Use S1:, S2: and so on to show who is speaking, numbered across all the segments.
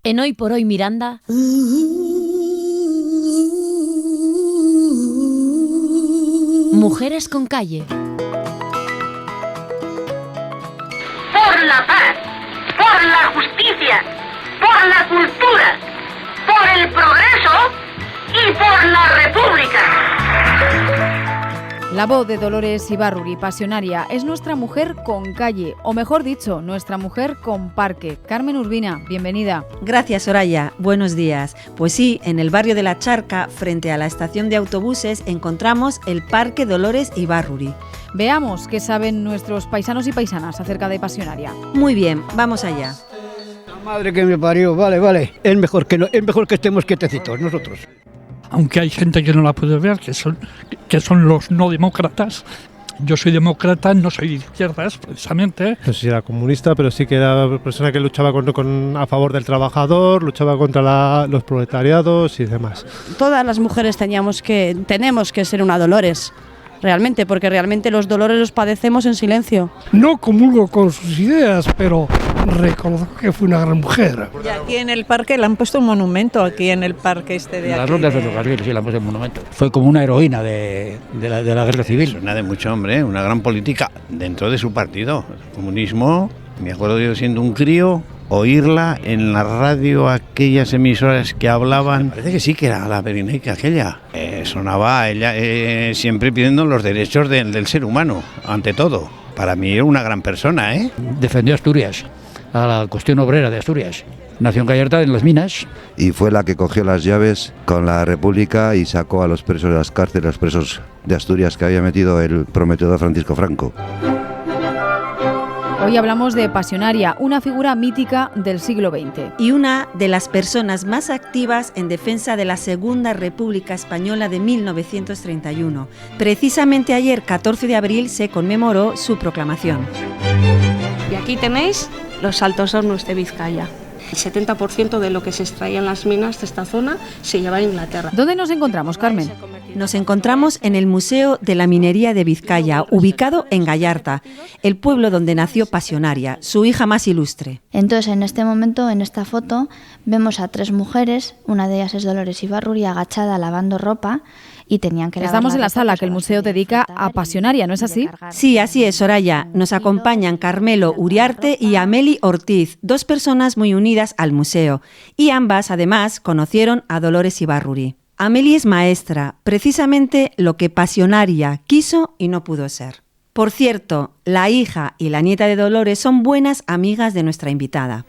S1: En Hoy por Hoy Miranda... Mujeres con calle.
S2: Por la paz, por la justicia, por la cultura, por el progreso y por la república.
S3: La voz de Dolores Ibárruri, pasionaria, es nuestra mujer con calle, o mejor dicho, nuestra mujer con parque. Carmen Urbina, bienvenida.
S4: Gracias, Soraya. Buenos días. Pues sí, en el barrio de La Charca, frente a la estación de autobuses, encontramos el Parque Dolores Ibárruri.
S3: Veamos qué saben nuestros paisanos y paisanas acerca de pasionaria.
S4: Muy bien, vamos allá.
S5: La madre que me parió, vale. Es mejor que estemos quietecitos nosotros.
S6: Aunque hay gente que no la puede ver, que son los no demócratas. Yo soy demócrata, no soy de izquierdas, precisamente.
S7: No sé si era comunista, pero sí que era persona que luchaba a favor del trabajador, luchaba contra los proletariados y demás.
S8: Todas las mujeres tenemos que ser una Dolores, realmente, porque realmente los dolores los padecemos en silencio.
S9: No comulgo con sus ideas, pero reconozco que fue una gran mujer.
S10: Y aquí en el parque le han puesto un monumento, aquí en el parque de aquí.
S11: Las rondas de ferrocarril, sí, le han puesto un monumento. Fue como una heroína de la guerra civil.
S12: Una de mucho hombre, una gran política dentro de su partido. El comunismo, me acuerdo yo siendo un crío, oírla en la radio, aquellas emisoras que hablaban, parece que sí que era la Perineica aquella. Sonaba ella siempre pidiendo los derechos del ser humano, ante todo. Para mí era una gran persona, ¿eh?
S11: Defendió Asturias, a la cuestión obrera de Asturias. Nació en Gallarta, en las minas.
S13: Y fue la que cogió las llaves con la República y sacó a los presos de las cárceles, los presos de Asturias que había metido el prometedor Francisco Franco.
S3: Hoy hablamos de pasionaria, una figura mítica del siglo XX.
S4: Y una de las personas más activas en defensa de la Segunda República Española de 1931. Precisamente ayer, 14 de abril, se conmemoró su proclamación.
S14: Y aquí tenéis los altos hornos de Vizcaya. El 70% de lo que se extraía en las minas de esta zona se lleva a Inglaterra.
S3: ¿Dónde nos encontramos, Carmen?
S4: Nos encontramos en el Museo de la Minería de Vizcaya, ubicado en Gallarta, el pueblo donde nació Pasionaria, su hija más ilustre.
S15: Entonces, en este momento, en esta foto, vemos a 3 mujeres, una de ellas es Dolores Ibárruri, agachada lavando ropa, y tenían que lavar.
S3: Estamos en la sala que el museo dedica a Pasionaria, ¿no es así?
S4: Sí, así es, Soraya. Nos acompañan Carmelo Uriarte y Ameli Ortiz, 2 personas muy unidas al museo, y ambas, además, conocieron a Dolores Ibárruri. Ameli es maestra, precisamente lo que Pasionaria quiso y no pudo ser. Por cierto, la hija y la nieta de Dolores son buenas amigas de nuestra invitada.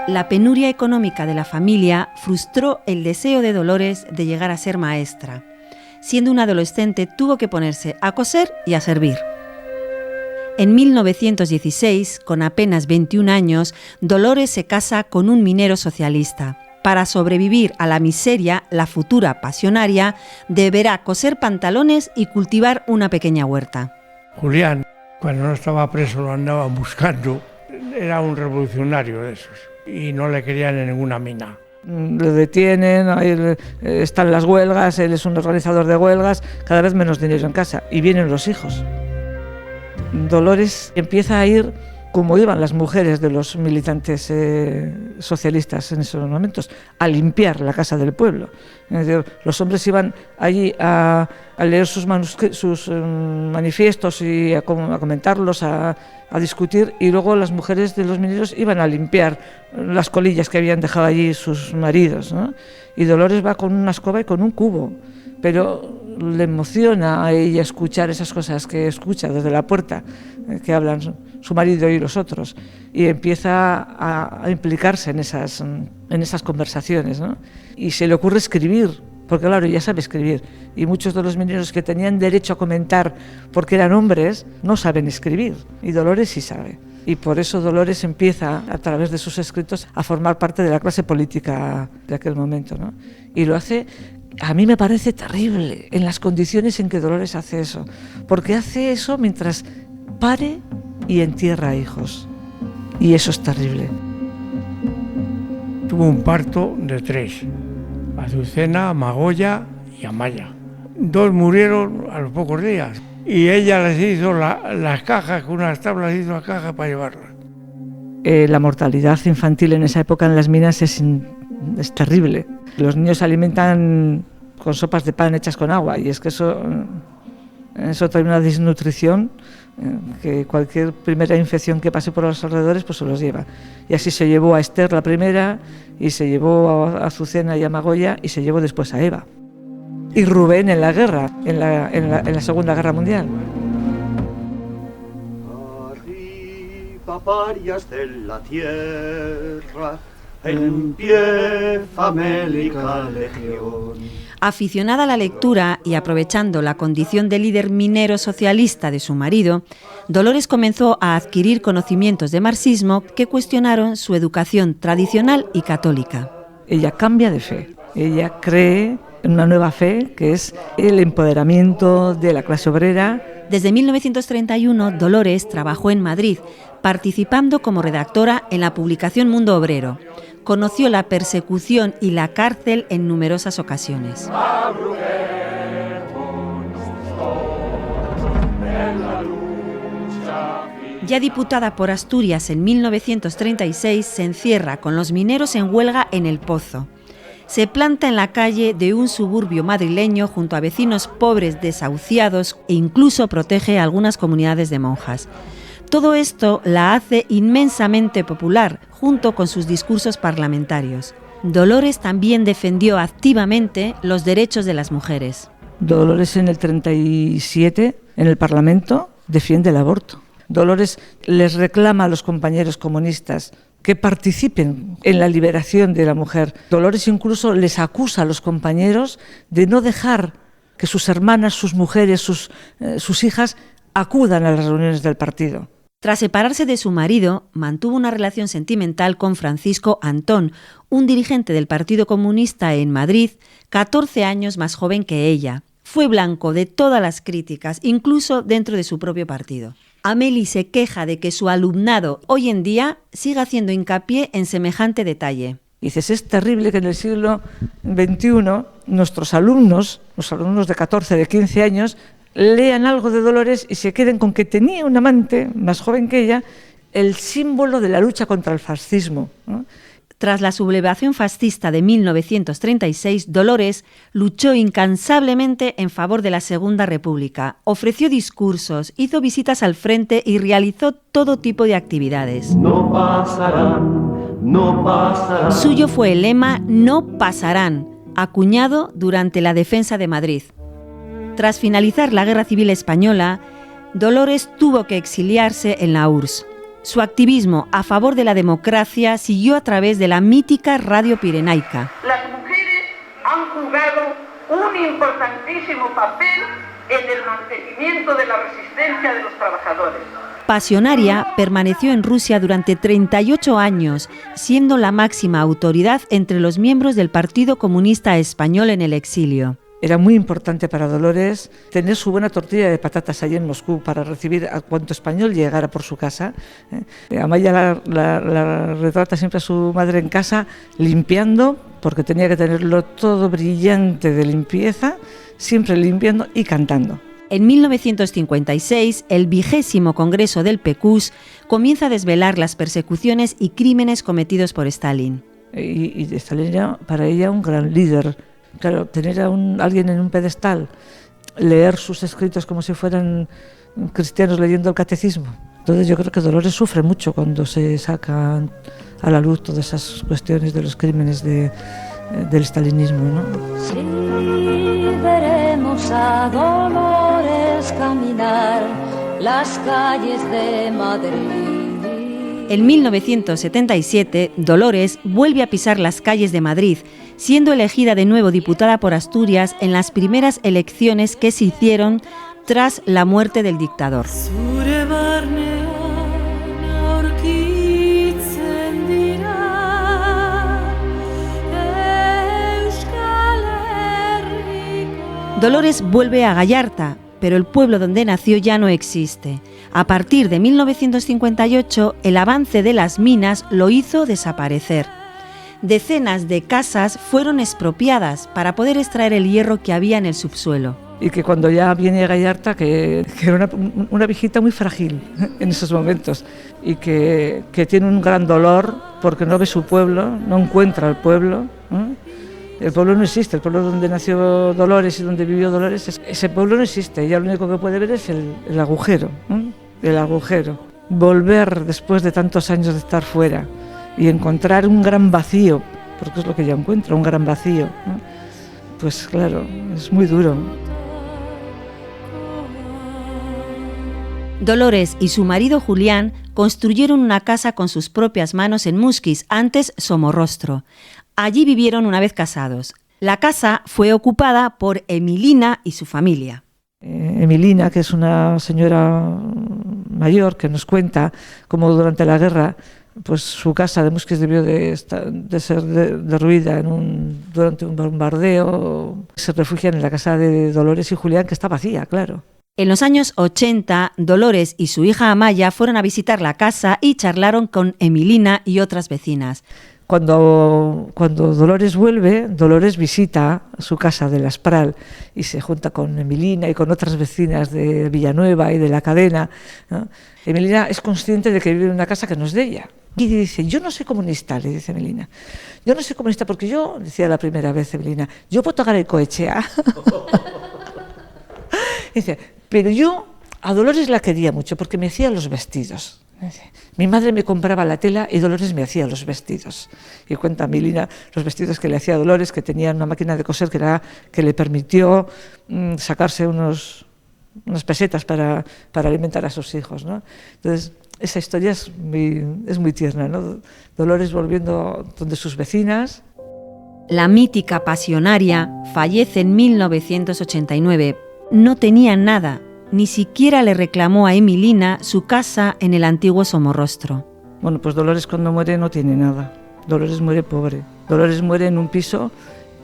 S4: La penuria económica de la familia frustró el deseo de Dolores de llegar a ser maestra. Siendo una adolescente, tuvo que ponerse a coser y a servir. En 1916, con apenas 21 años, Dolores se casa con un minero socialista. Para sobrevivir a la miseria, la futura pasionaria deberá coser pantalones y cultivar una pequeña huerta.
S9: Julián, cuando no estaba preso, lo andaban buscando. Era un revolucionario de esos y no le querían en ninguna mina.
S10: Lo detienen, ahí están las huelgas, él es un organizador de huelgas, cada vez menos dinero en casa y vienen los hijos. Dolores empieza a ir como iban las mujeres de los militantes socialistas en esos momentos, a limpiar la casa del pueblo. Es decir, los hombres iban allí a leer sus manifiestos y a comentarlos, a discutir, y luego las mujeres de los mineros iban a limpiar las colillas que habían dejado allí sus maridos, ¿no? Y Dolores va con una escoba y con un cubo, pero le emociona a ella escuchar esas cosas que escucha desde la puerta, que hablan su marido y los otros, y empieza a implicarse en esas conversaciones, ¿no? Y se le ocurre escribir, porque claro, ella sabe escribir, y muchos de los mineros que tenían derecho a comentar porque eran hombres, no saben escribir, y Dolores sí sabe. Y por eso Dolores empieza, a través de sus escritos, a formar parte de la clase política de aquel momento, ¿no? Y lo hace, a mí me parece terrible, en las condiciones en que Dolores hace eso, porque hace eso mientras pare y entierra hijos, y eso es terrible.
S9: Tuvo un parto de 3, Azucena, Magoya y Amaya. 2 murieron a los pocos días y ella les hizo las cajas, con unas tablas hizo la caja para llevarlas.
S10: La mortalidad infantil en esa época en las minas es terrible. Los niños se alimentan con sopas de pan hechas con agua y es que eso trae una desnutrición que cualquier primera infección que pase por los alrededores pues se los lleva. Y así se llevó a Esther la primera, y se llevó a Azucena y a Magoya, y se llevó después a Eva. Y Rubén en la guerra, en la Segunda Guerra Mundial.
S1: Arriba, parias de la tierra, en pie famélica legión.
S4: Aficionada a la lectura y aprovechando la condición de líder minero socialista de su marido, Dolores comenzó a adquirir conocimientos de marxismo que cuestionaron su educación tradicional y católica.
S10: Ella cambia de fe, ella cree en una nueva fe que es el empoderamiento de la clase obrera.
S4: Desde 1931, Dolores trabajó en Madrid, participando como redactora en la publicación Mundo Obrero. Conoció la persecución y la cárcel en numerosas ocasiones. Ya diputada por Asturias en 1936, se encierra con los mineros en huelga en El Pozo. Se planta en la calle de un suburbio madrileño junto a vecinos pobres desahuciados e incluso protege a algunas comunidades de monjas. Todo esto la hace inmensamente popular, junto con sus discursos parlamentarios. Dolores también defendió activamente los derechos de las mujeres.
S10: Dolores en el 37, en el Parlamento, defiende el aborto. Dolores les reclama a los compañeros comunistas que participen en la liberación de la mujer. Dolores incluso les acusa a los compañeros de no dejar que sus hermanas, sus mujeres, sus hijas acudan a las reuniones del partido.
S4: Tras separarse de su marido, mantuvo una relación sentimental con Francisco Antón, un dirigente del Partido Comunista en Madrid, 14 años más joven que ella. Fue blanco de todas las críticas, incluso dentro de su propio partido. Amélie se queja de que su alumnado hoy en día siga haciendo hincapié en semejante detalle.
S10: Dices, es terrible que en el siglo XXI nuestros alumnos, los alumnos de 14, de 15 años, lean algo de Dolores y se queden con que tenía un amante más joven que ella, el símbolo de la lucha contra el fascismo, ¿no?
S4: Tras la sublevación fascista de 1936, Dolores luchó incansablemente en favor de la Segunda República, ofreció discursos, hizo visitas al frente y realizó todo tipo de actividades.
S1: No pasarán, no pasarán.
S4: Suyo fue el lema "No pasarán", acuñado durante la defensa de Madrid. Tras finalizar la Guerra Civil Española, Dolores tuvo que exiliarse en la URSS. Su activismo a favor de la democracia siguió a través de la mítica Radio Pirenaica.
S2: Las mujeres han jugado un importantísimo papel en el mantenimiento de la resistencia de los trabajadores.
S4: Pasionaria, permaneció en Rusia durante 38 años, siendo la máxima autoridad entre los miembros del Partido Comunista Español en el exilio.
S10: Era muy importante para Dolores tener su buena tortilla de patatas allí en Moscú para recibir a cuanto español llegara por su casa. Amaya la retrata siempre a su madre en casa limpiando, porque tenía que tenerlo todo brillante de limpieza, siempre limpiando y cantando.
S4: En 1956, el 20º Congreso del PQS comienza a desvelar las persecuciones y crímenes cometidos por Stalin.
S10: Y Stalin era para ella un gran líder. Claro, tener a alguien en un pedestal, leer sus escritos como si fueran cristianos leyendo el catecismo. Entonces yo creo que Dolores sufre mucho cuando se sacan a la luz todas esas cuestiones de los crímenes del stalinismo, ¿no?
S16: Sí, veremos a Dolores caminar las calles de Madrid.
S4: En 1977, Dolores vuelve a pisar las calles de Madrid, siendo elegida de nuevo diputada por Asturias en las primeras elecciones que se hicieron tras la muerte del dictador. Dolores vuelve a Gallarta, pero el pueblo donde nació ya no existe. A partir de 1958, el avance de las minas lo hizo desaparecer. Decenas de casas fueron expropiadas para poder extraer el hierro que había en el subsuelo.
S10: y que cuando ya viene Gallarta, que era una viejita muy frágil en esos momentos y que tiene un gran dolor porque no ve su pueblo, no encuentra el pueblo. El pueblo no existe, el pueblo donde nació Dolores y donde vivió Dolores, ese pueblo no existe, ella lo único que puede ver es el agujero, el agujero. Volver después de tantos años de estar fuera y encontrar un gran vacío, porque es lo que ella encuentra, un gran vacío, pues claro, es muy duro.
S4: Dolores y su marido Julián construyeron una casa con sus propias manos en Musquis, antes Somorrostro. Allí vivieron una vez casados. La casa fue ocupada por Emilina y su familia.
S10: Emilina, que es una señora mayor, que nos cuenta cómo durante la guerra pues su casa de Musquis debió de ser derruida durante un bombardeo. Se refugian en la casa de Dolores y Julián, que está vacía, claro.
S4: En los años 80, Dolores y su hija Amaya fueron a visitar la casa y charlaron con Emilina y otras vecinas.
S10: Cuando Dolores vuelve, Dolores visita su casa de La Espral y se junta con Emilina y con otras vecinas de Villanueva y de La Cadena, ¿no? Emilina es consciente de que vive en una casa que no es de ella. Y dice, yo no soy comunista, le dice Emilina. Yo no soy comunista porque yo, decía la primera vez Emilina, yo puedo tocar el cohechea. Dice, pero yo a Dolores la quería mucho porque me hacía los vestidos. Mi madre me compraba la tela y Dolores me hacía los vestidos. Y cuenta Emilina los vestidos que le hacía Dolores, que tenía una máquina de coser que le permitió sacarse unas pesetas para alimentar a sus hijos, ¿no? Entonces, esa historia es muy tierna, ¿no? Dolores volviendo donde sus vecinas.
S4: La mítica pasionaria fallece en 1989. No tenía nada. Ni siquiera le reclamó a Emilina su casa en el antiguo Somorrostro.
S10: Bueno, pues Dolores cuando muere no tiene nada. Dolores muere pobre. Dolores muere en un piso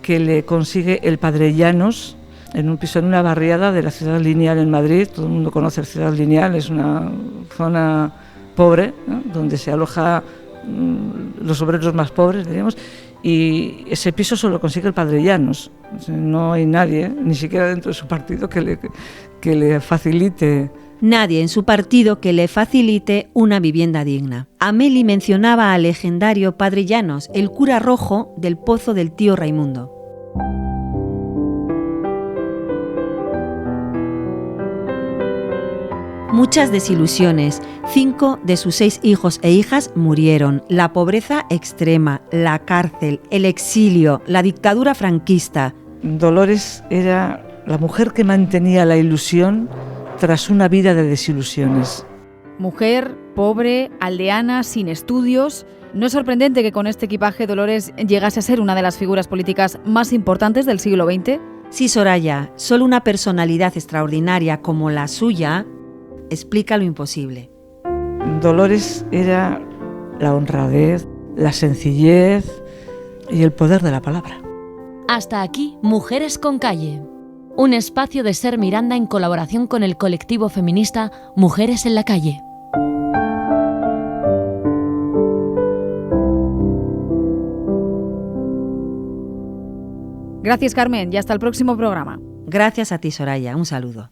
S10: que le consigue el padre Llanos, en un piso en una barriada de la Ciudad Lineal en Madrid. Todo el mundo conoce la Ciudad Lineal, es una zona pobre, ¿no? Donde se aloja los obreros más pobres, diríamos, y ese piso solo consigue el padre Llanos. No hay nadie, ni siquiera dentro de su partido, que le facilite.
S4: Nadie en su partido que le facilite una vivienda digna. Ameli mencionaba al legendario padre Llanos, el cura rojo del pozo del tío Raimundo. Muchas desilusiones. 5 de sus 6 hijos e hijas murieron. La pobreza extrema, la cárcel, el exilio, la dictadura franquista.
S10: Dolores era la mujer que mantenía la ilusión tras una vida de desilusiones.
S3: Mujer, pobre, aldeana, sin estudios. No es sorprendente que con este equipaje Dolores llegase a ser una de las figuras políticas más importantes del siglo XX.
S4: Sí, Soraya, solo una personalidad extraordinaria como la suya explica lo imposible.
S10: Dolores era la honradez, la sencillez y el poder de la palabra.
S17: Hasta aquí, Mujeres con Calle, un espacio de Ser Miranda en colaboración con el colectivo feminista Mujeres en la Calle.
S3: Gracias, Carmen, y hasta el próximo programa.
S4: Gracias a ti, Soraya. Un saludo.